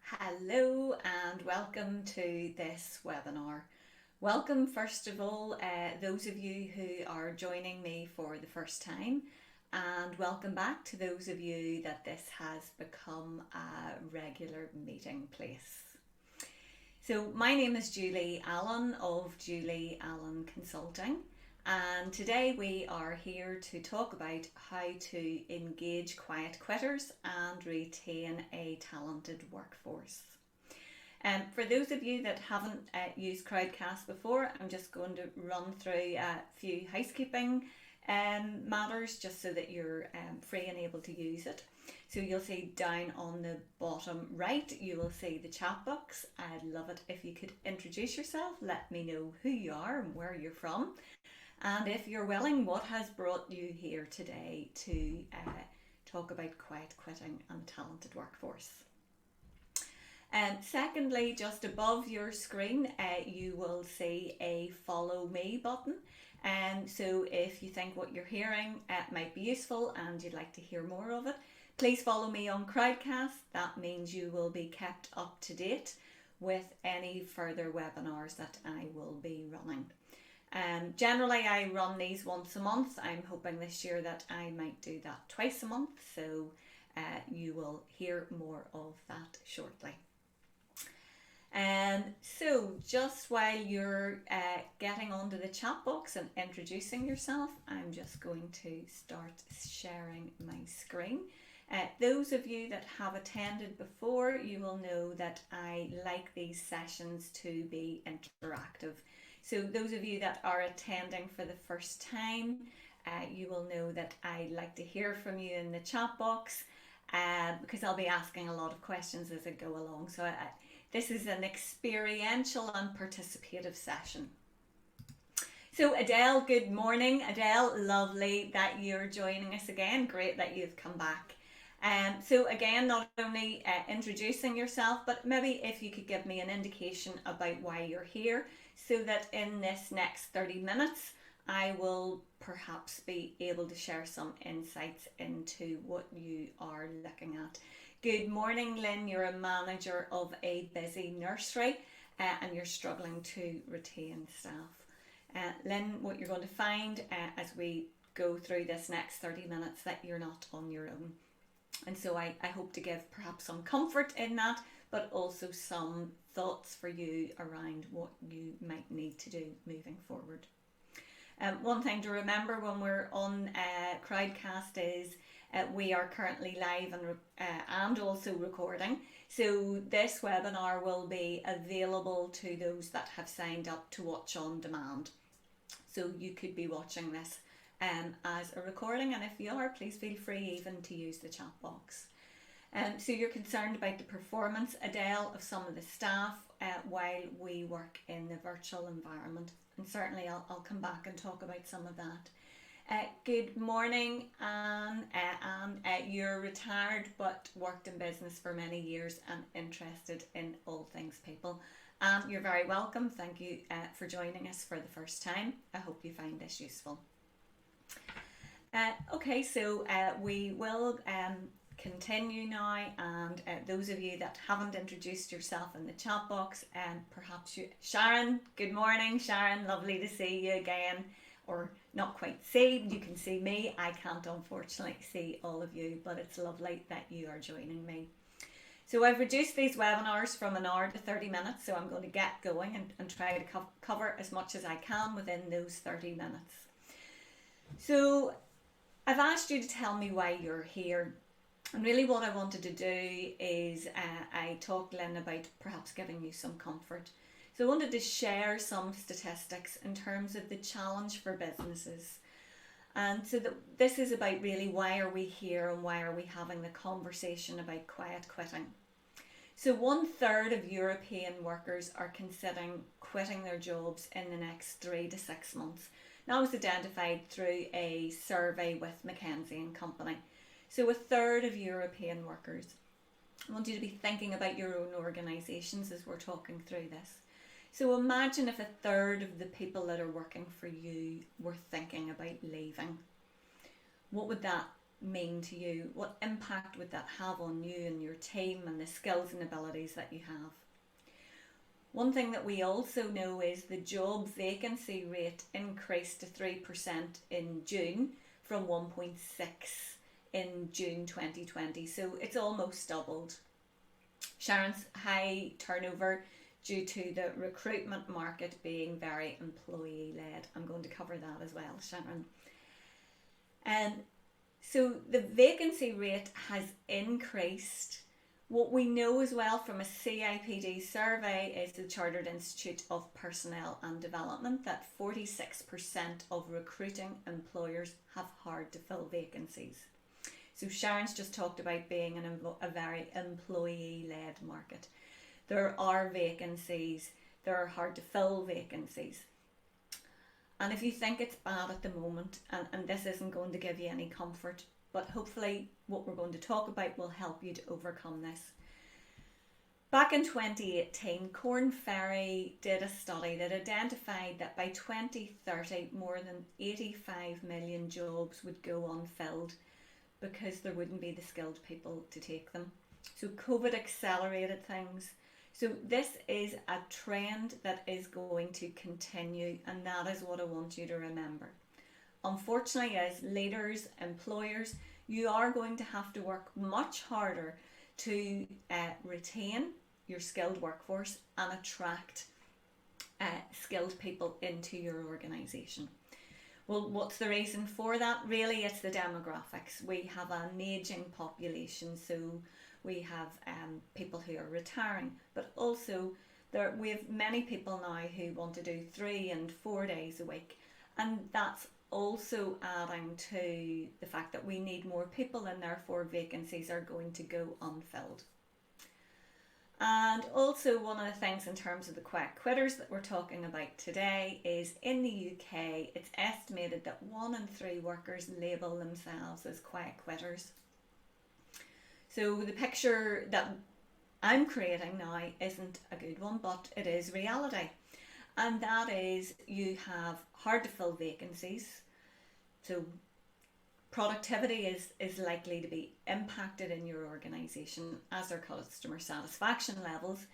Hello and welcome to this webinar. Welcome, first of all, those of you who are joining me for the first time, and welcome back to those of you that this has become a regular meeting place. So my name is Julie Allen of Julie Allen Consulting, and today we are here to talk about how to engage quiet quitters and retain a talented workforce. For those of you that haven't used Crowdcast before, I'm just going to run through a few housekeeping matters just so that you're free and able to use it. So you'll see down on the bottom right, you will see the chat box. I'd love it if you could introduce yourself, let me know who you are and where you're from. And if you're willing, what has brought you here today to talk about quiet quitting and talented workforce? Secondly, just above your screen, you will see a follow me button. So if you think what you're hearing might be useful and you'd like to hear more of it, please follow me on Crowdcast. That means you will be kept up to date with any further webinars that I will be running. Generally, I run these once a month. I'm hoping this year that I might do that twice a month, so you will hear more of that shortly. So just while you're getting onto the chat box and introducing yourself, I'm just going to start sharing my screen. Those of you that have attended before, you will know that I like these sessions to be interactive. So those of you that are attending for the first time, you will know that I like to hear from you in the chat box because I'll be asking a lot of questions as I go along. So this is an experiential and participative session. So Adele, good morning. Adele, lovely that you're joining us again. Great that you've come back. So again, not only introducing yourself, but maybe if you could give me an indication about why you're here, so that in this next 30 minutes, I will perhaps be able to share some insights into what you are looking at. Good morning, Lynn. You're a manager of a busy nursery and you're struggling to retain staff. Lynn, what you're going to find as we go through this next 30 minutes that you're not on your own. And so I hope to give perhaps some comfort in that, but also some thoughts for you around what you might need to do moving forward. One thing to remember when we're on Crowdcast is we are currently live and also recording. So this webinar will be available to those that have signed up to watch on demand. So you could be watching this as a recording, and if you are, please feel free even to use the chat box. So you're concerned about the performance, Adele, of some of the staff while we work in the virtual environment, and certainly I'll come back and talk about some of that. Good morning, Anne. You're retired but worked in business for many years and interested in all things people. You're very welcome. Thank you for joining us for the first time. I hope you find this useful. Okay, so we will continue now, and those of you that haven't introduced yourself in the chat box, perhaps you, Sharon, good morning, Sharon, lovely to see you again, or not quite see, you can see me, I can't unfortunately see all of you, but it's lovely that you are joining me. So I've reduced these webinars from an hour to 30 minutes, so I'm going to get going and try to cover as much as I can within those 30 minutes. So I've asked you to tell me why you're here. And really what I wanted to do is I talked, Lynn, about perhaps giving you some comfort. So I wanted to share some statistics in terms of the challenge for businesses. And so this is about really why are we here and why are we having the conversation about quiet quitting. So 1/3 of European workers are considering quitting their jobs in the next 3 to 6 months. That was identified through a survey with McKinsey & Company. So 1/3 of European workers. I want you to be thinking about your own organisations as we're talking through this. So imagine if 1/3 of the people that are working for you were thinking about leaving. What would that mean to you? What impact would that have on you and your team and the skills and abilities that you have? One thing that we also know is the job vacancy rate increased to 3% in June from 1.6 in June 2020. So it's almost doubled. Sharon's high turnover due to the recruitment market being very employee led. I'm going to cover that as well, Sharon. So the vacancy rate has increased. What we know as well from a CIPD survey is the Chartered Institute of Personnel and Development that 46% of recruiting employers have hard to fill vacancies. So Sharon's just talked about being a very employee-led market. There are vacancies, there are hard to fill vacancies. And if you think it's bad at the moment, and this isn't going to give you any comfort, but hopefully what we're going to talk about will help you to overcome this. Back in 2018, Korn Ferry did a study that identified that by 2030, more than 85 million jobs would go unfilled because there wouldn't be the skilled people to take them. So COVID accelerated things. So this is a trend that is going to continue, and that is what I want you to remember. Unfortunately, as leaders, employers, you are going to have to work much harder to retain your skilled workforce and attract skilled people into your organisation. Well, what's the reason for that? Really, it's the demographics. We have an ageing population, so we have people who are retiring, but also we have many people now who want to do 3 and 4 days a week, and that's also adding to the fact that we need more people, and therefore vacancies are going to go unfilled. And also, one of the things in terms of the quiet quitters that we're talking about today is in the UK, it's estimated that 1 in 3 workers label themselves as quiet quitters. So the picture that I'm creating now isn't a good one, but it is reality. And that is, you have hard to fill vacancies. So productivity is likely to be impacted in your organisation, as are customer satisfaction levels,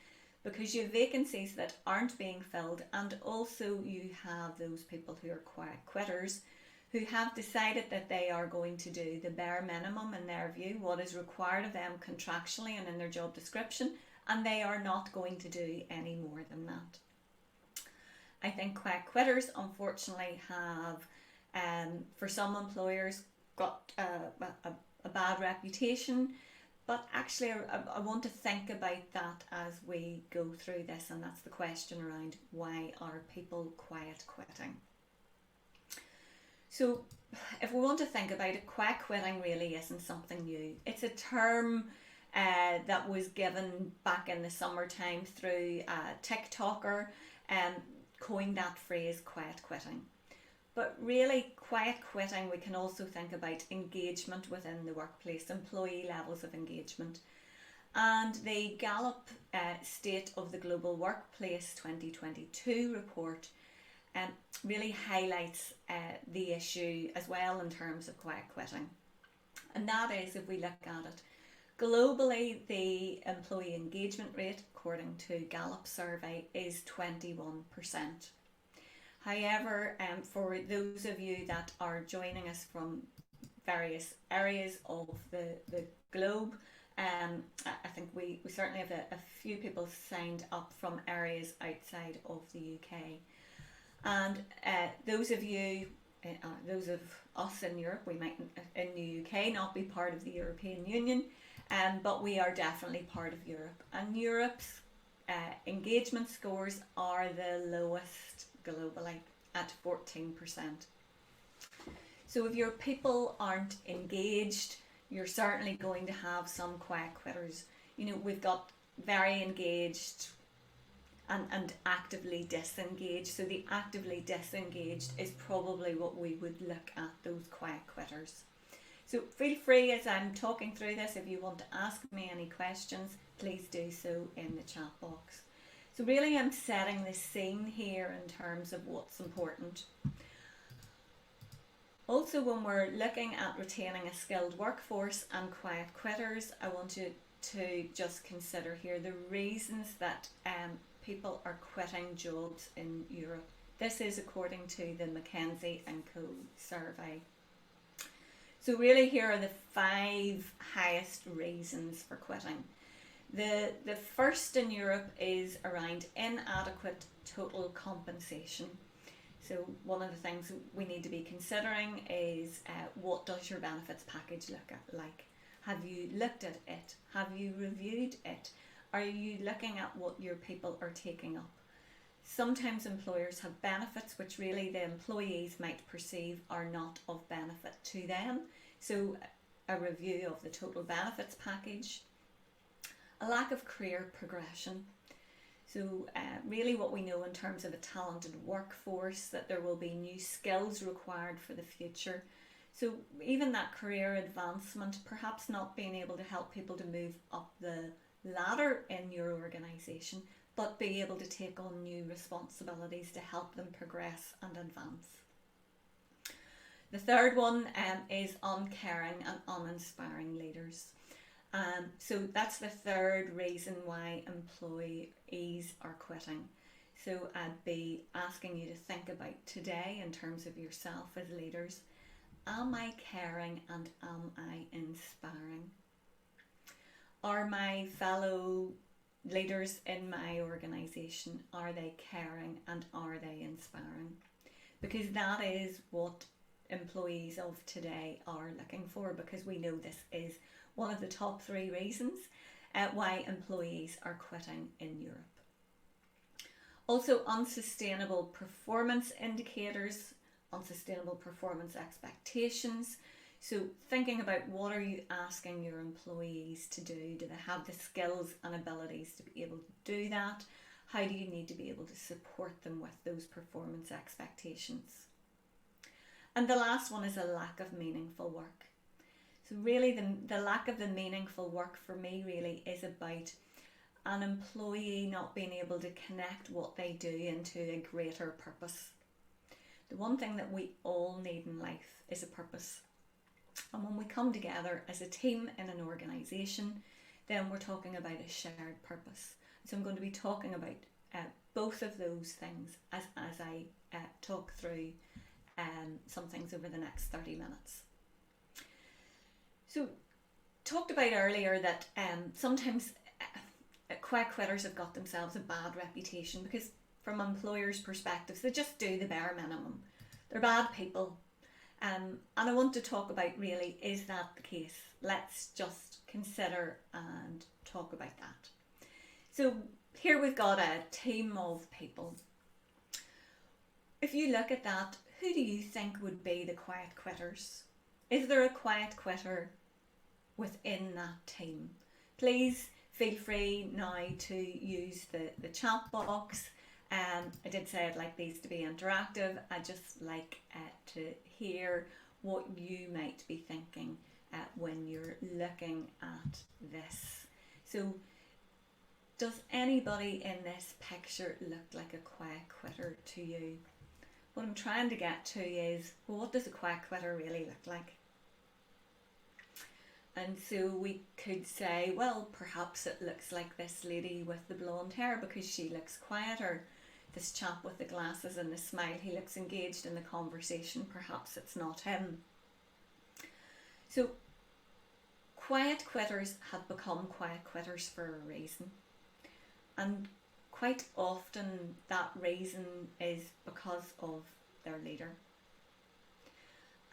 because you have vacancies that aren't being filled, and also you have those people who are quiet quitters who have decided that they are going to do the bare minimum in their view, what is required of them contractually and in their job description, and they are not going to do any more than that. I think quiet quitters unfortunately have, for some employers, got a bad reputation, but actually I want to think about that as we go through this, and that's the question around why are people quiet quitting. So if we want to think about it, quiet quitting really isn't something new. It's a term that was given back in the summertime through a TikToker, coined that phrase, quiet quitting. But really, quiet quitting, we can also think about engagement within the workplace, employee levels of engagement. And the Gallup State of the Global Workplace 2022 report really highlights the issue as well in terms of quiet quitting. And that is, if we look at it, globally the employee engagement rate, according to Gallup survey, is 21%. However, for those of you that are joining us from various areas of the globe, I think we certainly have a few people signed up from areas outside of the UK. And those of you, those of us in Europe, we might in the UK not be part of the European Union, but we are definitely part of Europe. And Europe's engagement scores are the lowest globally at 14%. So if your people aren't engaged, you're certainly going to have some quiet quitters. You know, we've got very engaged and actively disengaged. So the actively disengaged is probably what we would look at, those quiet quitters. So feel free, as I'm talking through this, if you want to ask me any questions, please do so in the chat box. So really I'm setting the scene here in terms of what's important. Also, when we're looking at retaining a skilled workforce and quiet quitters, I want you to just consider here the reasons that people are quitting jobs in Europe. This is according to the McKinsey & Co survey. So really here are the 5 highest reasons for quitting. The first in Europe is around inadequate total compensation. So one of the things we need to be considering is what does your benefits package look like? Have you looked at it? Have you reviewed it? Are you looking at what your people are taking up? Sometimes employers have benefits which really the employees might perceive are not of benefit to them. So a review of the total benefits package. A lack of career progression. So really what we know in terms of a talented workforce, that there will be new skills required for the future. So even that career advancement, perhaps not being able to help people to move up the ladder in your organisation, but be able to take on new responsibilities to help them progress and advance. The third one is uncaring and uninspiring leaders. So that's the third reason why employees are quitting. So I'd be asking you to think about today in terms of yourself as leaders. Am I caring and am I inspiring? Are my fellow leaders in my organisation, are they caring and are they inspiring? Because that is what employees of today are looking for, because we know this is one of the top 3 reasons why employees are quitting in Europe. Also, unsustainable performance indicators, unsustainable performance expectations. So thinking about what are you asking your employees to do? Do they have the skills and abilities to be able to do that? How do you need to be able to support them with those performance expectations? And the last one is a lack of meaningful work. So really the lack of the meaningful work for me really is about an employee not being able to connect what they do into a greater purpose. The one thing that we all need in life is a purpose. And when we come together as a team in an organisation, then we're talking about a shared purpose. So I'm going to be talking about both of those things as I talk through some things over the next 30 minutes. So talked about earlier that sometimes quiet quitters have got themselves a bad reputation because from employers' perspectives they just do the bare minimum. They're bad people. And I want to talk about really, is that the case? Let's just consider and talk about that. So here we've got a team of people. If you look at that, who do you think would be the quiet quitters? Is there a quiet quitter within that team? Please feel free now to use the chat box. I did say I'd like these to be interactive. I'd just like to hear what you might be thinking when you're looking at this. So does anybody in this picture look like a quiet quitter to you? What I'm trying to get to is, well, what does a quiet quitter really look like? And so we could say, well, perhaps it looks like this lady with the blonde hair because she looks quieter. This chap with the glasses and the smile, he looks engaged in the conversation. Perhaps it's not him. So quiet quitters have become quiet quitters for a reason. And quite often that reason is because of their leader.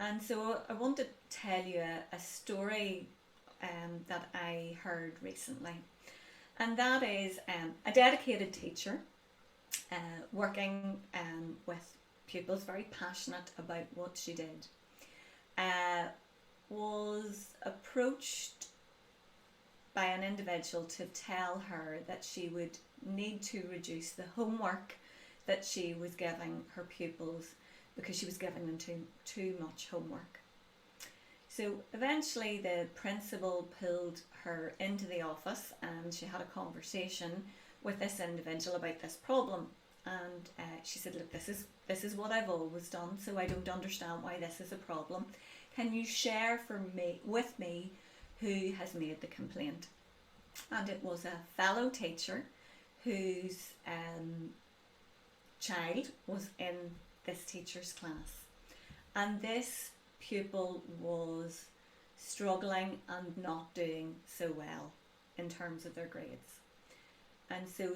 And so I want to tell you a story that I heard recently. And that is a dedicated teacher working with pupils, very passionate about what she did, was approached by an individual to tell her that she would need to reduce the homework that she was giving her pupils because she was giving them too much homework. So eventually the principal pulled her into the office and she had a conversation with this individual about this problem. and she said, look, this is what I've always done, so I don't understand why this is a problem. Can you share with me who has made the complaint? And it was a fellow teacher whose child was in this teacher's class, and this pupil was struggling and not doing so well in terms of their grades. And so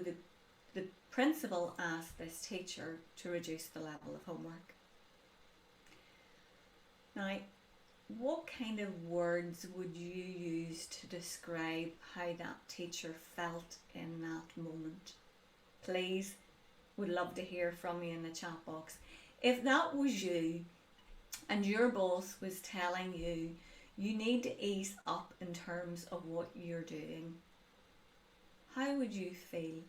the principal asked this teacher to reduce the level of homework. Now, what kind of words would you use to describe how that teacher felt in that moment? Please, would love to hear from you in the chat box. If that was you and your boss was telling you you need to ease up in terms of what you're doing, how would you feel?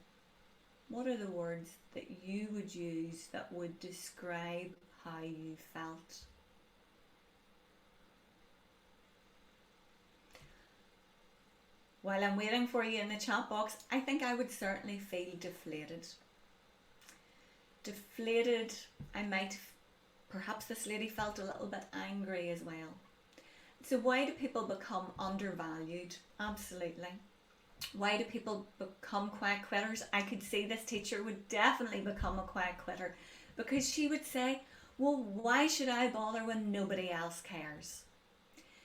What are the words that you would use that would describe how you felt? While I'm waiting for you in the chat box, I think I would certainly feel deflated. Deflated, perhaps this lady felt a little bit angry as well. So why do people become undervalued? Absolutely. Why do people become quiet quitters? I could see this teacher would definitely become a quiet quitter, because she would say, well, why should I bother when nobody else cares?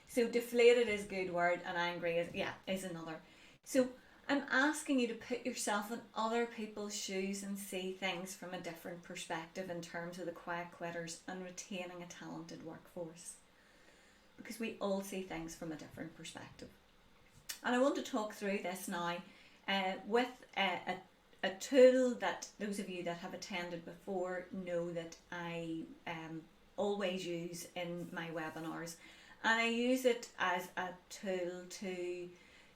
So deflated is a good word, and angry is another. So I'm asking you to put yourself in other people's shoes and see things from a different perspective in terms of the quiet quitters and retaining a talented workforce, because we all see things from a different perspective. And I want to talk through this now with a tool that those of you that have attended before know that I always use in my webinars. And I use it as a tool to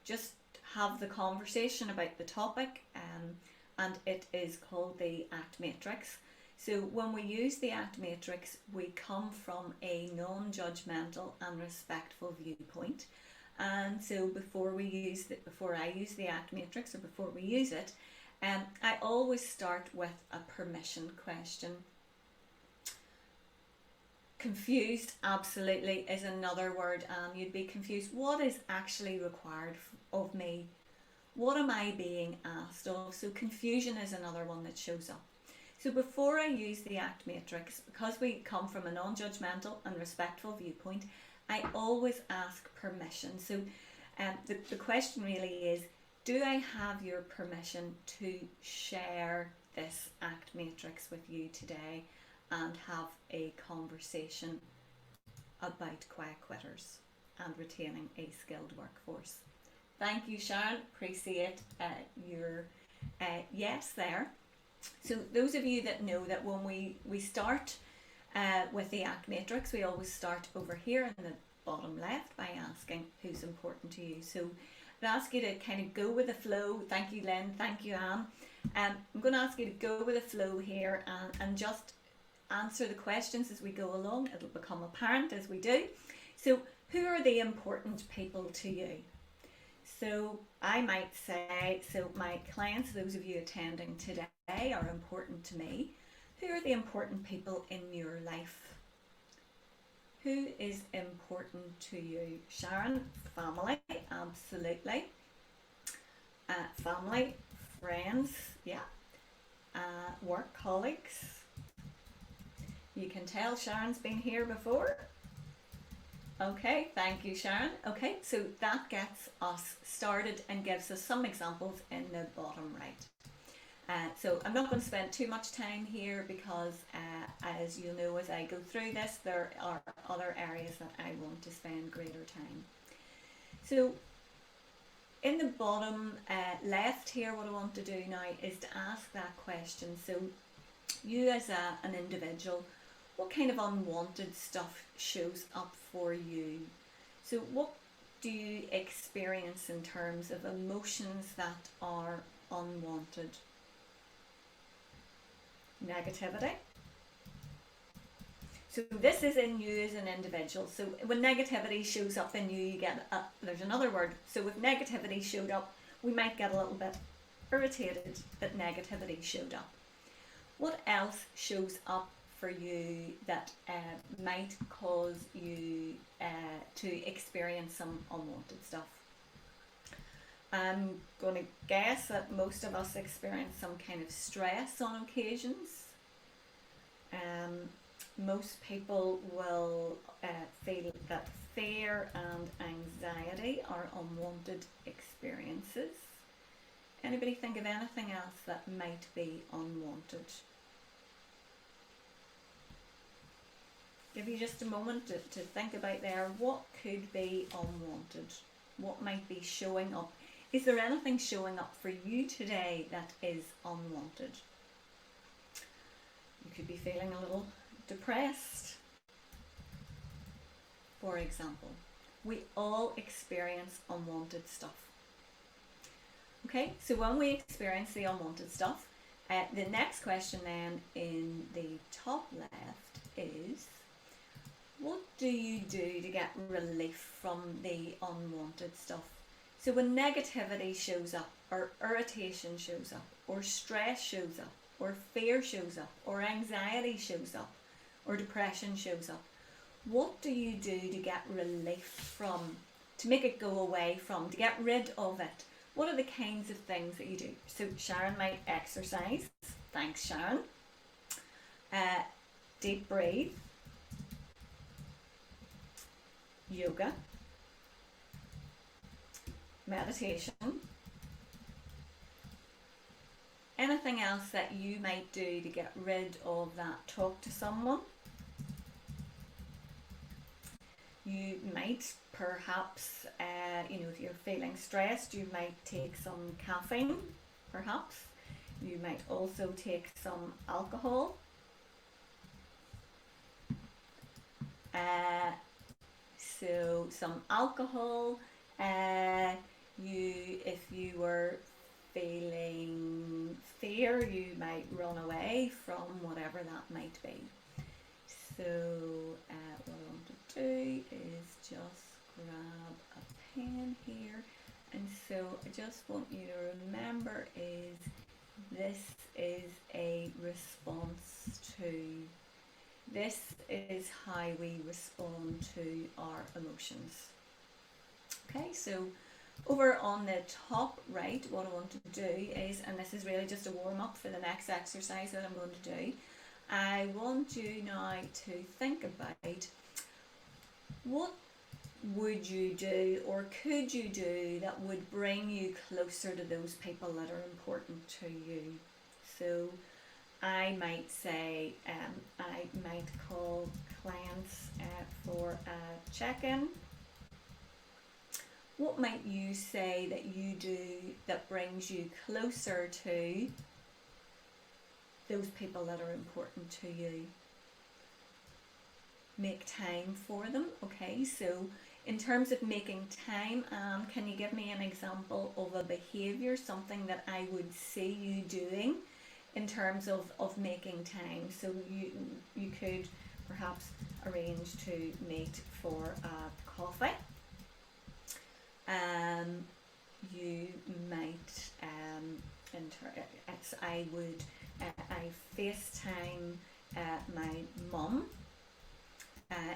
just have the conversation about the topic, and it is called the ACT Matrix. So when we use the ACT Matrix, we come from a non-judgmental and respectful viewpoint. And so before I use the ACT Matrix, or before we use it, I always start with a permission question. Confused, absolutely, is another word. You'd be confused. What is actually required of me? What am I being asked of? So confusion is another one that shows up. So before I use the ACT Matrix, because we come from a non-judgmental and respectful viewpoint, I always ask permission. So the question really is, do I have your permission to share this ACT Matrix with you today and have a conversation about quiet quitters and retaining a skilled workforce? Thank you, Sharon. Appreciate your yes there. So those of you that know that when we start with the ACT Matrix, we always start over here in the bottom left by asking who's important to you. So I'd ask you to kind of go with the flow. Thank you, Lynn. Thank you, Anne. I'm going to ask you to go with the flow here and just answer the questions as we go along. It'll become apparent as we do. So who are the important people to you? So I might say, so my clients, those of you attending today, are important to me. Who are the important people in your life? Who is important to you? Sharon, family, absolutely. Family, friends, yeah. Work colleagues. You can tell Sharon's been here before. Okay, thank you, Sharon. Okay, so that gets us started and gives us some examples in the bottom right. So I'm not going to spend too much time here because as you'll know as I go through this, there are other areas that I want to spend greater time. So in the bottom left here, what I want to do now is to ask that question. So you as an individual, what kind of unwanted stuff shows up for you? So what do you experience in terms of emotions that are unwanted? Negativity. So this is in you as an individual. So when negativity shows up in you, you get there's another word. So if negativity showed up, we might get a little bit irritated that negativity showed up. What else shows up for you that might cause you to experience some unwanted stuff? I'm going to guess that most of us experience some kind of stress on occasions. Most people will feel that fear and anxiety are unwanted experiences. Anybody think of anything else that might be unwanted? Give you just a moment to think about there. What could be unwanted? What might be showing up? Is there anything showing up for you today that is unwanted? You could be feeling a little depressed, for example. We all experience unwanted stuff. Okay, so when we experience the unwanted stuff, the next question then in the top left is, what do you do to get relief from the unwanted stuff? So when negativity shows up, or irritation shows up, or stress shows up, or fear shows up, or anxiety shows up, or depression shows up, what do you do to get relief from, to make it go away from, to get rid of it? What are the kinds of things that you do? So Sharon might exercise. Thanks, Sharon. Deep breathe. Yoga. Meditation. Anything else that you might do to get rid of that? Talk to someone. You might perhaps, if you're feeling stressed, you might take some caffeine, perhaps. You might also take some alcohol. So some alcohol. If you were feeling fear, you might run away from whatever that might be. So what I want to do is just grab a pen here, and so I just want you to remember this is a response to, this is how we respond to our emotions. Okay, so over on the top right, what I want to do is, and this is really just a warm up for the next exercise that I'm going to do, I want you now to think about what would you do or could you do that would bring you closer to those people that are important to you. So I might say, I might call clients for a check-in. What might you say that you do that brings you closer to those people that are important to you? Make time for them. Okay, so in terms of making time, can you give me an example of a behaviour, something that I would see you doing in terms of making time? So you could perhaps arrange to meet for a coffee. You might I FaceTime my mum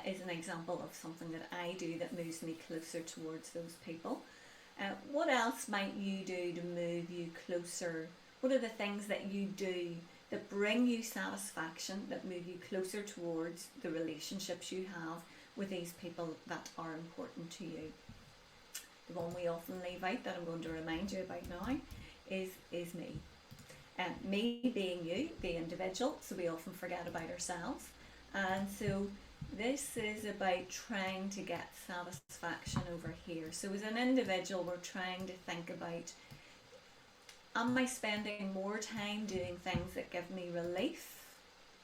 is an example of something that I do that moves me closer towards those people. What else might you do to move you closer? What are the things that you do that bring you satisfaction, that move you closer towards the relationships you have with these people that are important to you? The one we often leave out that I'm going to remind you about now is me. Me being you, the individual, so we often forget about ourselves. And so this is about trying to get satisfaction over here. So as an individual, we're trying to think about, am I spending more time doing things that give me relief,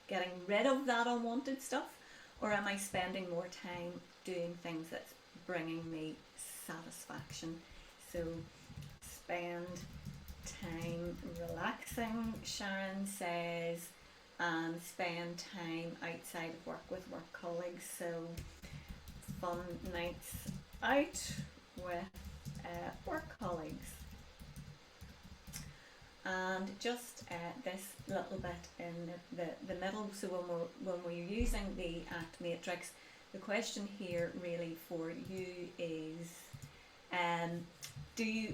getting rid of that unwanted stuff, or am I spending more time doing things that's bringing me satisfaction? So spend time relaxing, Sharon says, and spend time outside of work with work colleagues. So fun nights out with work colleagues. and just this little bit in the middle. So when we're using the ACT matrix, the question here really for you is,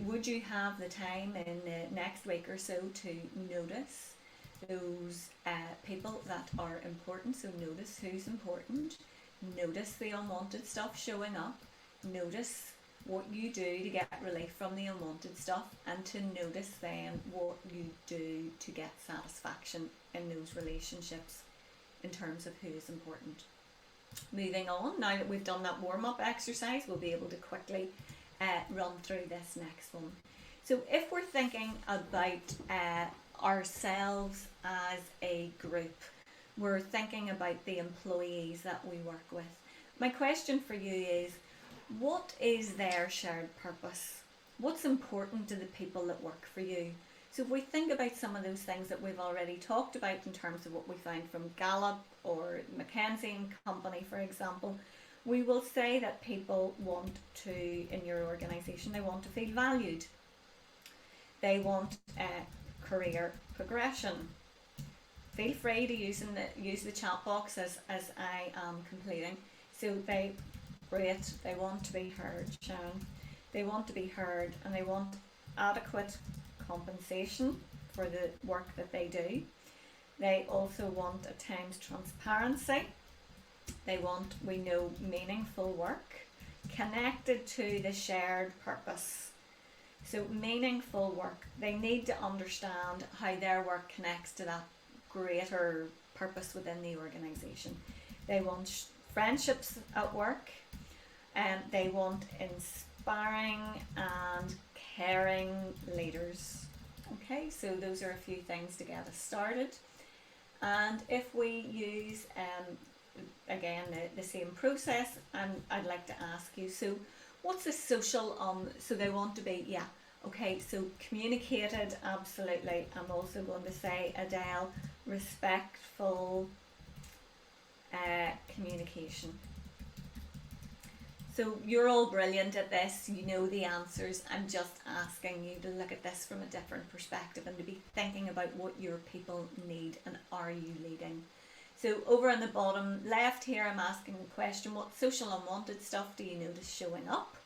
would you have the time in the next week or so to notice those people that are important? So notice who's important, notice the unwanted stuff showing up, notice what you do to get relief from the unwanted stuff, and to notice then what you do to get satisfaction in those relationships in terms of who is important. Moving on, now that we've done that warm-up exercise, we'll be able to quickly run through this next one. So if we're thinking about ourselves as a group, we're thinking about the employees that we work with. My question for you is, what is their shared purpose? What's important to the people that work for you? So if we think about some of those things that we've already talked about in terms of what we find from Gallup or McKinsey and Company, for example, we will say that people want to, in your organisation, they want to feel valued. They want career progression. Feel free to use the chat box as I am completing. So they want to be heard, Sharon. They want to be heard, and they want adequate compensation for the work that they do. They also want at times transparency. They want, we know, meaningful work connected to the shared purpose. So meaningful work, they need to understand how their work connects to that greater purpose within the organisation. They want friendships at work, and they want inspiring and caring leaders. Okay, so those are a few things to get us started. And if we use again the same process, and I'd like to ask you, so what's the social so they want to be, yeah, okay, so communicated, absolutely. I'm also going to say, Adele, respectful communication. So you're all brilliant at this, you know the answers. I'm just asking you to look at this from a different perspective and to be thinking about what your people need, and are you leading? So over on the bottom left here, I'm asking the question, what social unwanted stuff do you notice showing up?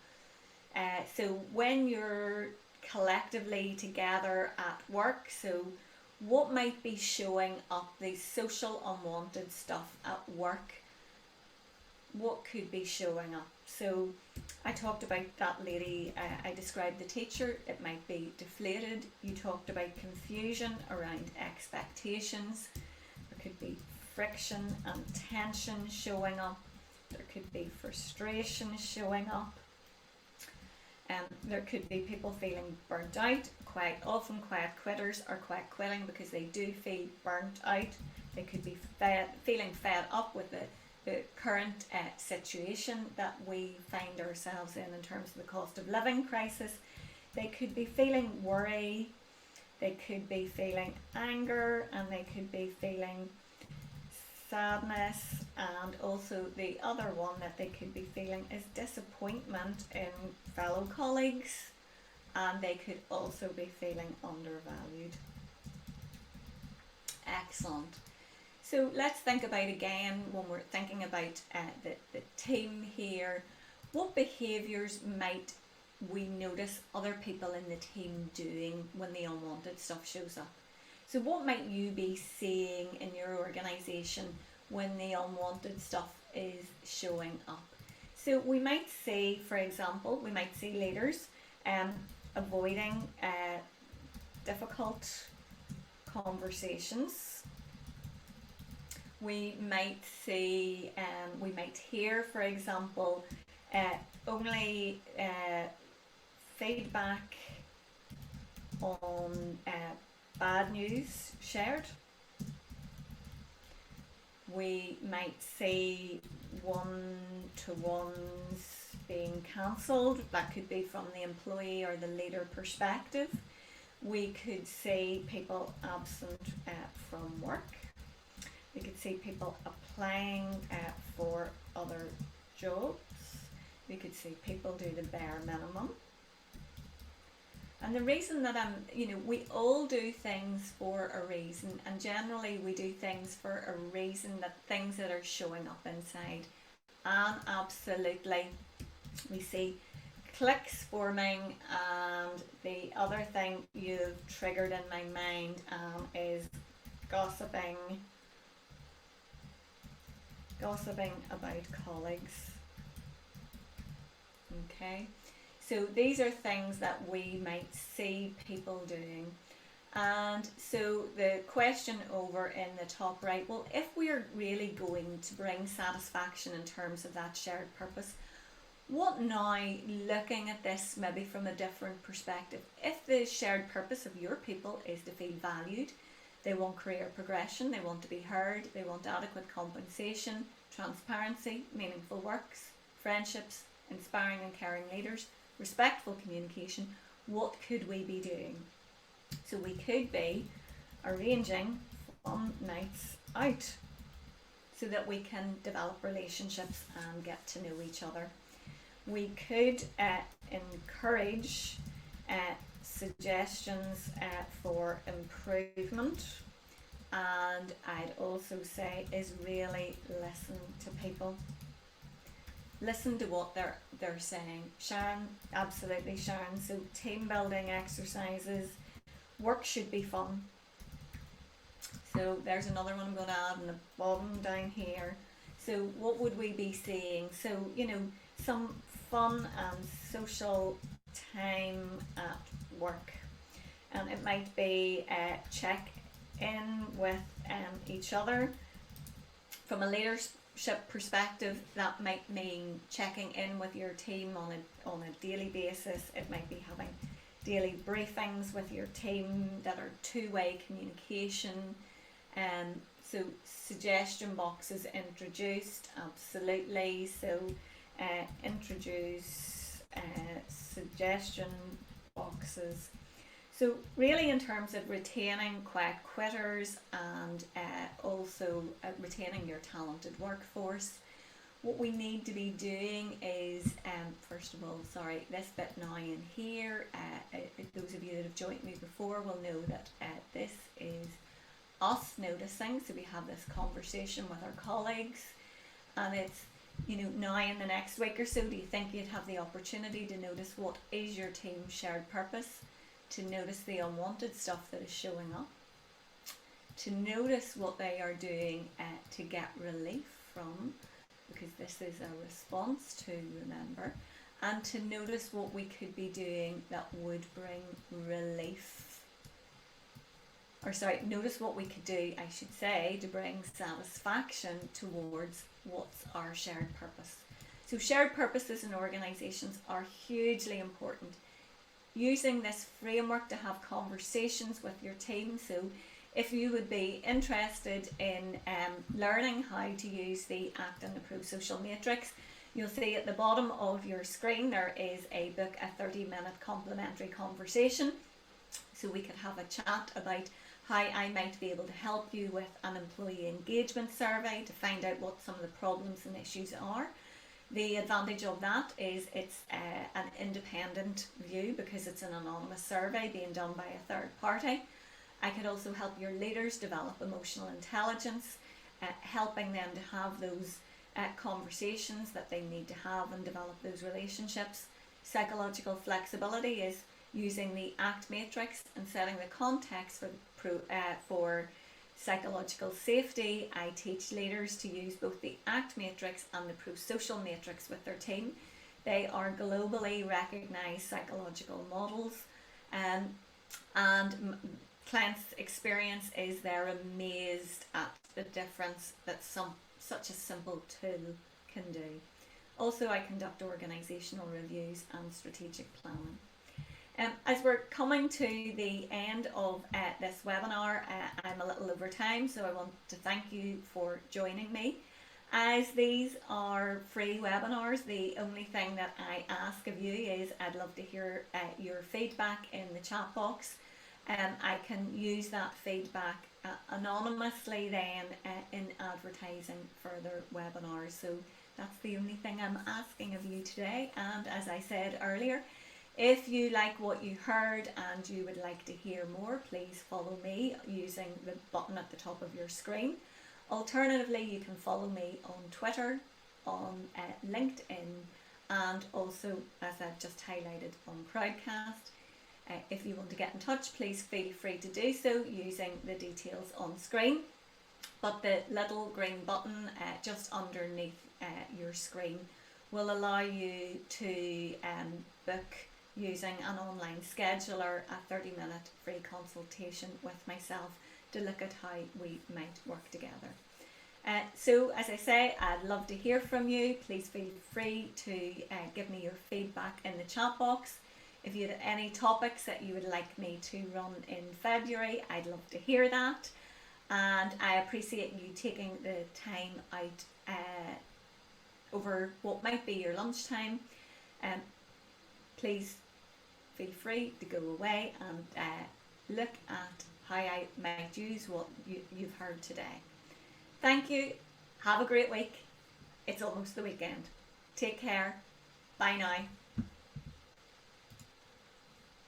So when you're collectively together at work, so what might be showing up, the social unwanted stuff at work? What could be showing up? So I talked about that lady, I described the teacher, it might be deflated. You talked about confusion around expectations. There could be friction and tension showing up. There could be frustration showing up. There could be people feeling burnt out. Quite often quiet quitters are quite quitting because they do feel burnt out. They could be feeling fed up with the current situation that we find ourselves in terms of the cost of living crisis. They could be feeling worry, they could be feeling anger, and they could be feeling sadness, and also the other one that they could be feeling is disappointment in fellow colleagues, and they could also be feeling undervalued. Excellent. So let's think about again, when we're thinking about the team here, what behaviours might we notice other people in the team doing when the unwanted stuff shows up? So what might you be seeing in your organisation when the unwanted stuff is showing up? So we might see, for example, we might see leaders avoiding difficult conversations. We might see, we might hear, for example, only feedback on bad news shared. We might see one-to-ones being cancelled. That could be from the employee or the leader perspective. We could see people absent from work. We could see people applying for other jobs. We could see people do the bare minimum. And the reason that we all do things for a reason, and generally we do things for a reason, that things that are showing up inside. And absolutely, we see clicks forming, and the other thing you've triggered in my mind is gossiping about colleagues. Okay, so these are things that we might see people doing. And so the question over in the top right, well, if we're really going to bring satisfaction in terms of that shared purpose, what now, looking at this maybe from a different perspective, if the shared purpose of your people is to feel valued, they want career progression, they want to be heard, they want adequate compensation, transparency, meaningful works, friendships, inspiring and caring leaders, respectful communication, what could we be doing? So we could be arranging fun nights out so that we can develop relationships and get to know each other. We could encourage suggestions for improvement, and I'd also say is really listen to people. Listen to what they're saying. Sharon, absolutely Sharon. So team building exercises, work should be fun. So there's another one I'm going to add in the bottom down here. So what would we be seeing? So, some fun and social time at work. And it might be check in with each other. From a leadership perspective, that might mean checking in with your team on a daily basis. It might be having daily briefings with your team that are two-way communication. So suggestion boxes introduced, absolutely. So introduce suggestion boxes. So really, in terms of retaining quiet quitters and also retaining your talented workforce, what we need to be doing is, first of all, this bit now in here, those of you that have joined me before will know that this is us noticing. So we have this conversation with our colleagues, and it's, now in the next week or so, do you think you'd have the opportunity to notice what is your team's shared purpose, to notice the unwanted stuff that is showing up, to notice what they are doing to get relief from, because this is a response to, remember, and to notice what we could be doing that would bring relief. Notice what we could do, I should say, to bring satisfaction towards what's our shared purpose. So shared purposes in organisations are hugely important. Using this framework to have conversations with your team. So if you would be interested in learning how to use the ACT and the Pro-Social Matrix, you'll see at the bottom of your screen there is a book, a 30-minute complimentary conversation. So we could have a chat about how I might be able to help you with an employee engagement survey to find out what some of the problems and issues are. The advantage of that is it's an independent view because it's an anonymous survey being done by a third party. I could also help your leaders develop emotional intelligence, helping them to have those conversations that they need to have and develop those relationships. Psychological flexibility is using the ACT matrix and setting the context for psychological safety. I teach leaders to use both the ACT matrix and the Pro-Social matrix with their team. They are globally recognized psychological models, and clients' experience is they're amazed at the difference that such a simple tool can do. Also, I conduct organisational reviews and strategic planning. As we're coming to the end of this webinar, I'm a little over time, so I want to thank you for joining me. As these are free webinars, the only thing that I ask of you is I'd love to hear your feedback in the chat box. I can use that feedback anonymously then in advertising further webinars. So that's the only thing I'm asking of you today. And as I said earlier, If you like what you heard and you would like to hear more, please follow me using the button at the top of your screen. Alternatively, you can follow me on Twitter, on LinkedIn, and also, as I've just highlighted, on Crowdcast. If you want to get in touch, please feel free to do so using the details on screen. But the little green button just underneath your screen will allow you to book using an online scheduler a 30-minute free consultation with myself to look at how we might work together. So as I say, I'd love to hear from you. Please feel free to give me your feedback in the chat box. If you have any topics that you would like me to run in February, I'd love to hear that. And I appreciate you taking the time out over what might be your lunchtime. Please feel free to go away and look at how I might use what you've heard today. Thank you. Have a great week. It's almost the weekend. Take care. Bye now.